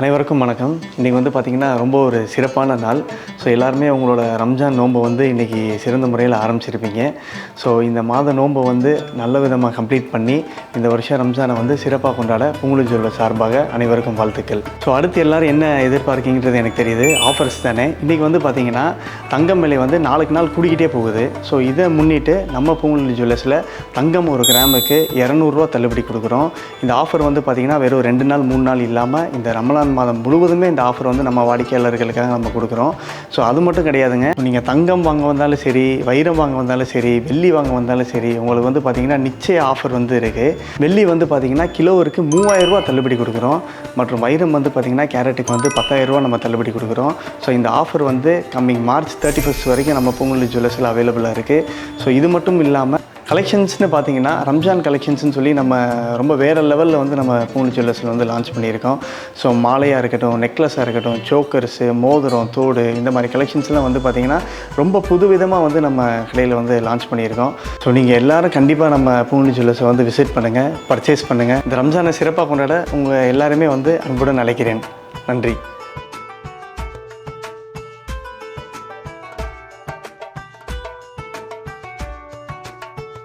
அனைவருக்கும் வணக்கம். இன்றைக்கி வந்து பார்த்திங்கன்னா ரொம்ப ஒரு சிறப்பான நாள். ஸோ எல்லாருமே உங்களோட ரம்ஜான் நோன்பை வந்து இன்றைக்கி சிறந்த முறையில் ஆரம்பிச்சிருப்பீங்க. ஸோ இந்த மாத நோன்பை வந்து நல்ல விதமாக கம்ப்ளீட் பண்ணி இந்த வருஷம் ரம்ஜானை வந்து சிறப்பாக கொண்டாட புங்குழு ஜுவல்லர்ஸ் சார்பாக அனைவருக்கும் வாழ்த்துக்கள். ஸோ அடுத்து எல்லோரும் என்ன எதிர்பார்க்கிங்கிறது எனக்கு தெரியுது. ஆஃபர்ஸ் தானே. இன்றைக்கி வந்து பார்த்திங்கன்னா தங்கம் விலை வந்து நாளுக்கு நாள் கூடிக்கிட்டே போகுது. ஸோ இதை முன்னிட்டு நம்ம புங்குழு ஜுவல்லர்ஸில் தங்கம் ஒரு கிராமுக்கு 200 தள்ளுபடி கொடுக்குறோம். இந்த ஆஃபர் வந்து பார்த்திங்கன்னா வெறும் 2 நாள் 3 நாள் இல்லாமல் இந்த ரமலான் மாதம் முழுவதுமே இந்த ஆஃபர் வந்து நம்ம வாடிக்கையாளர்களுக்காக நம்ம கொடுக்குறோம். ஸோ அது மட்டும் கிடையாதுங்க. நீங்கள் தங்கம் வாங்க வந்தாலும் சரி, வைரம் வாங்க வந்தாலும் சரி, வெள்ளி வாங்க வந்தாலும் சரி, உங்களுக்கு வந்து பார்த்திங்கன்னா நிச்சய ஆஃபர் வந்து இருக்குது. வெள்ளி வந்து பார்த்திங்கன்னா கிலோவிற்கு 3000 தள்ளுபடி கொடுக்குறோம். மற்றும் வைரம் வந்து பார்த்திங்கன்னா கேரட்டுக்கு வந்து 10,000 நம்ம தள்ளுபடி கொடுக்குறோம். ஸோ இந்த ஆஃபர் வந்து கம்மிங் மார்ச் 31 வரைக்கும் நம்ம புங்குழு ஜுவல்லர்ஸில் அவைலபிளாக இருக்குது. ஸோ இது மட்டும் இல்லாமல் கலெக்ஷன்ஸ்னு பார்த்தீங்கன்னா ரம்ஜான் கலெக்ஷன்ஸ்னு சொல்லி நம்ம ரொம்ப வேறு லெவலில் வந்து நம்ம புங்குழு ஜுவல்லர்ஸில் வந்து லான்ச் பண்ணியிருக்கோம். ஸோ மாலையாக இருக்கட்டும், நெக்லஸாக இருக்கட்டும், சோக்கர்ஸு, மோதிரம், தோடு, இந்த மாதிரி கலெக்ஷன்ஸ்லாம் வந்து பார்த்திங்கன்னா ரொம்ப புதுவிதமாக வந்து நம்ம கடையில் வந்து லான்ச் பண்ணியிருக்கோம். ஸோ நீங்கள் எல்லோரும் கண்டிப்பாக நம்ம புங்குழு ஜுவல்லர்ஸை வந்து விசிட் பண்ணுங்கள், பர்ச்சேஸ் பண்ணுங்கள். இந்த ரம்ஜானை சிறப்பாக கொண்டாட உங்கள் எல்லாருமே வந்து அன்புடன் அழைக்கிறேன். நன்றி.